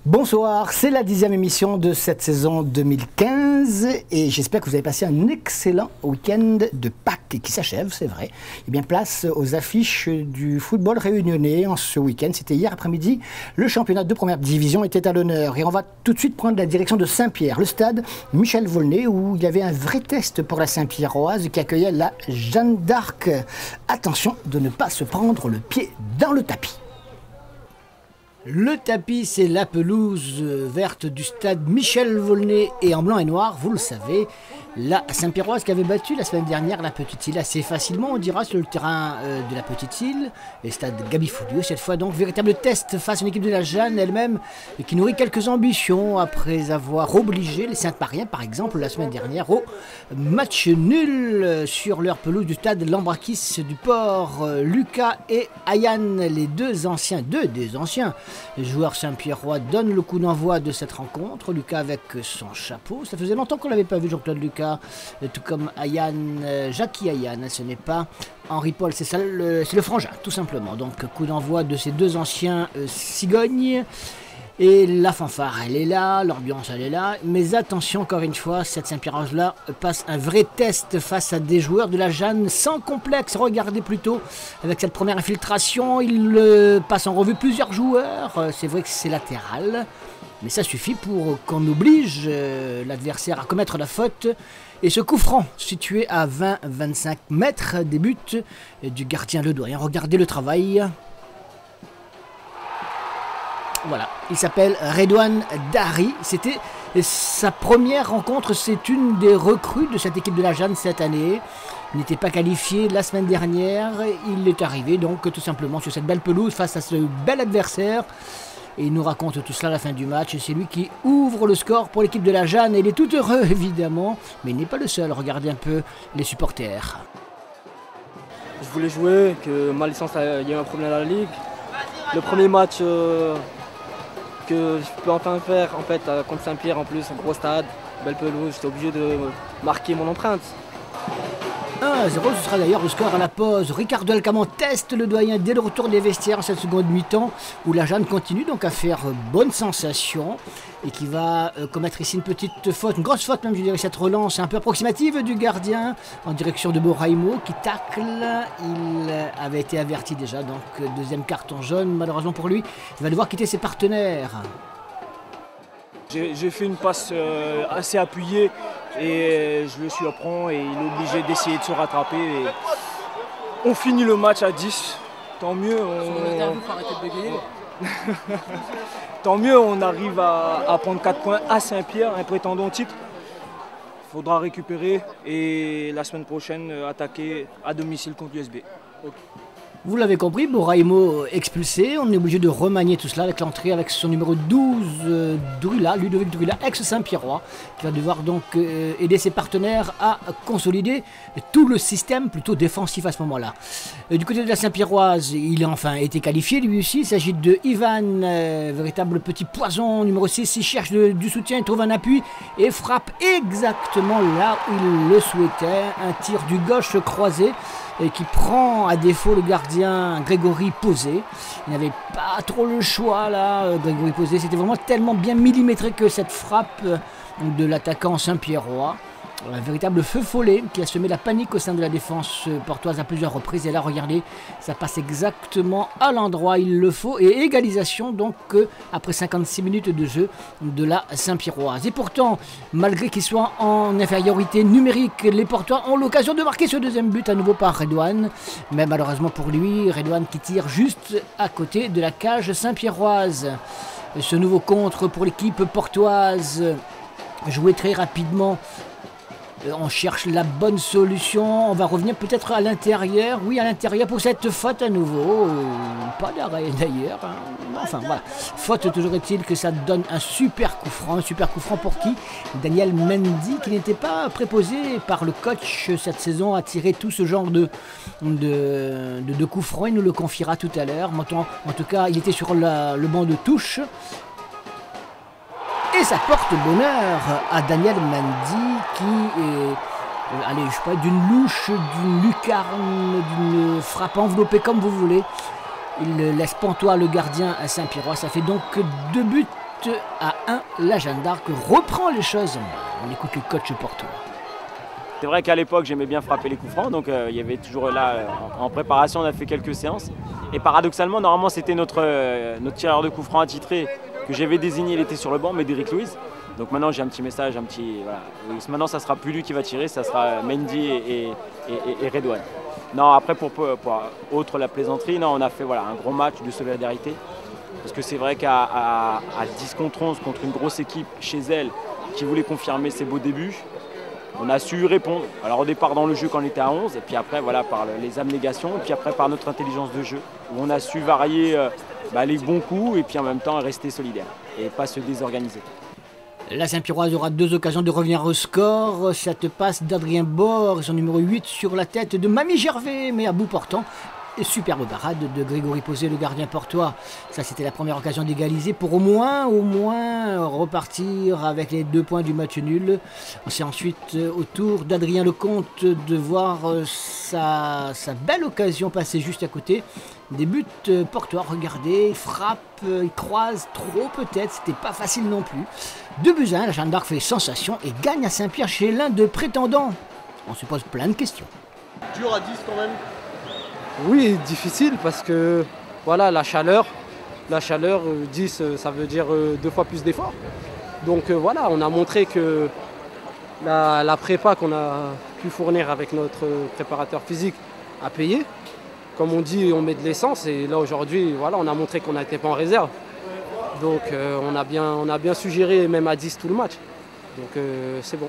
Bonsoir, c'est la 10e émission de cette saison 2015 et j'espère que vous avez passé un excellent week-end de Pâques qui s'achève, c'est vrai. Et bien place aux affiches du football réunionnais en ce week-end, c'était hier après-midi, le championnat de première division était à l'honneur et on va tout de suite prendre la direction de Saint-Pierre, le stade Michel Volnay où il y avait un vrai test pour la Saint-Pierroise qui accueillait la Jeanne d'Arc. Attention de ne pas se prendre le pied dans le tapis. Le tapis, c'est la pelouse verte du stade Michel Volnay et en blanc et noir, vous le savez, la Saint-Pierroise qui avait battu la semaine dernière la Petite Île assez facilement, on dira, sur le terrain de la Petite Île, le stade Gaby Folliot. Cette fois donc, véritable test face à une équipe de la Jeanne elle-même qui nourrit quelques ambitions après avoir obligé les Sainte-Mariens, par exemple, la semaine dernière au match nul sur leur pelouse du stade Lambrakis du Port. Lucas et Ayane, les deux des anciens joueurs Saint-Pierrois, donnent le coup d'envoi de cette rencontre. Lucas avec son chapeau, ça faisait longtemps qu'on l'avait pas vu Jean-Claude Lucas, tout comme Ayane, Jackie Ayane, ce n'est pas Henri Paul, c'est le frangin tout simplement. Donc coup d'envoi de ces deux anciens cigognes. Et la fanfare, elle est là, l'ambiance, elle est là. Mais attention, encore une fois, cette Saint-Pierroise-là passe un vrai test face à des joueurs de la Jeanne sans complexe. Regardez plutôt, avec cette première infiltration, il passe en revue plusieurs joueurs. C'est vrai que c'est latéral, mais ça suffit pour qu'on oblige l'adversaire à commettre la faute. Et ce coup franc, situé à 20-25 mètres des buts du gardien Ledoyen. Regardez le travail. Voilà, il s'appelle Redouane Dari, c'était sa première rencontre, c'est une des recrues de cette équipe de la Jeanne cette année. Il n'était pas qualifié la semaine dernière, il est arrivé donc tout simplement sur cette belle pelouse face à ce bel adversaire. Et il nous raconte tout cela à la fin du match, et c'est lui qui ouvre le score pour l'équipe de la Jeanne. Et il est tout heureux évidemment, mais il n'est pas le seul, regardez un peu les supporters. Je voulais jouer, que ma licence, il y a eu un problème à la Ligue. Le premier match que je peux enfin faire en fait contre Saint-Pierre en plus, un gros stade, belle pelouse, j'étais obligé de marquer mon empreinte. 1-0, ce sera d'ailleurs le score à la pause. Ricardo Alcamon teste le doyen dès le retour des vestiaires en cette seconde mi-temps où la Jeanne continue donc à faire bonne sensation et qui va commettre ici une petite faute, une grosse faute même, je dirais, cette relance un peu approximative du gardien en direction de Boraimo qui tacle. Il avait été averti déjà, donc deuxième carton jaune malheureusement pour lui. Il va devoir quitter ses partenaires. J'ai fait une passe assez appuyée et je le surprends et il est obligé d'essayer de se rattraper. Et on finit le match à 10, tant mieux. Tant mieux, on arrive à prendre 4 points à Saint-Pierre, un prétendant au titre. Il faudra récupérer et la semaine prochaine attaquer à domicile contre l'USB. Okay. Vous l'avez compris, Boraimo expulsé, on est obligé de remanier tout cela avec l'entrée avec son numéro 12, Drula, Ludovic Drula, ex-Saint-Pierrois, qui va devoir donc aider ses partenaires à consolider tout le système plutôt défensif à ce moment-là. Du côté de la Saint-Pierroise, il a enfin été qualifié lui aussi, il s'agit de Ivan, véritable petit poison, numéro 6, il cherche du soutien, il trouve un appui et frappe exactement là où il le souhaitait, un tir du gauche croisé, et qui prend à défaut le gardien Grégory Posé. Il n'avait pas trop le choix là, Grégory Posé. C'était vraiment tellement bien millimétré que cette frappe de l'attaquant Saint-Pierrois. Un véritable feu follet qui a semé la panique au sein de la défense portoise à plusieurs reprises. Et là, regardez, ça passe exactement à l'endroit il le faut. Et égalisation donc après 56 minutes de jeu de la Saint-Pierroise. Et pourtant, malgré qu'ils soient en infériorité numérique, les Portois ont l'occasion de marquer ce deuxième but à nouveau par Redouane. Mais malheureusement pour lui, Redouane qui tire juste à côté de la cage Saint-Pierroise. Ce nouveau contre pour l'équipe portoise, joué très rapidement. On cherche la bonne solution, on va revenir peut-être à l'intérieur, oui à l'intérieur pour cette faute à nouveau, pas d'arrêt d'ailleurs, hein. Enfin voilà, faute toujours est-il que ça donne un super coup franc pour qui? Daniel Mendy qui n'était pas préposé par le coach cette saison à tirer tout ce genre de coups francs, il nous le confiera tout à l'heure, en tout cas il était sur le banc de touche. Et ça porte bonheur à Daniel Mendy qui est, allez, je sais pas, d'une louche, d'une lucarne, d'une frappe enveloppée comme vous voulez. Il laisse pantois le gardien à Saint-Pierrois. Ça fait donc 2 buts à 1. La Jeanne d'Arc reprend les choses en main. On écoute le coach portois. C'est vrai qu'à l'époque, j'aimais bien frapper les coups francs, donc il y avait toujours là, en préparation, on a fait quelques séances. Et paradoxalement, normalement, c'était notre tireur de coups francs attitré que j'avais désigné, il était sur le banc, Médéric Louise. Donc maintenant, j'ai un petit message, voilà. Maintenant, ça ne sera plus lui qui va tirer, ça sera Mendy et Redouane. Non, après, pour autre la plaisanterie, non, on a fait voilà, un gros match de solidarité. Parce que c'est vrai qu'à 10 contre 11, contre une grosse équipe chez elle, qui voulait confirmer ses beaux débuts, on a su répondre. Alors au départ dans le jeu quand on était à 11, et puis après voilà, par les abnégations, et puis après par notre intelligence de jeu, où on a su varier les bons coups, et puis en même temps rester solidaire, et pas se désorganiser. La Saint-Pierroise aura 2 occasions de revenir au score. Cette passe d'Adrien Bord et son numéro 8 sur la tête de Mamie Gervais, mais à bout portant. Et superbe parade de Grégory Posé, le gardien portois. Ça, c'était la première occasion d'égaliser pour au moins repartir avec les 2 points du match nul. C'est ensuite au tour d'Adrien Lecomte de voir sa belle occasion passer juste à côté. Des buts portois, regardez, il frappe, il croise trop peut-être, c'était pas facile non plus. 2-1, la Jeanne d'Arc fait sensation et gagne à Saint-Pierre chez l'un de prétendants. On se pose plein de questions. Dur à 10 quand même. Oui, difficile parce que voilà, la chaleur, 10 ça veut dire 2 fois plus d'efforts. Donc voilà, on a montré que la prépa qu'on a pu fournir avec notre préparateur physique a payé. Comme on dit, on met de l'essence et là aujourd'hui, voilà, on a montré qu'on n'était pas en réserve. Donc on a bien su gérer même à 10 tout le match. Donc c'est bon.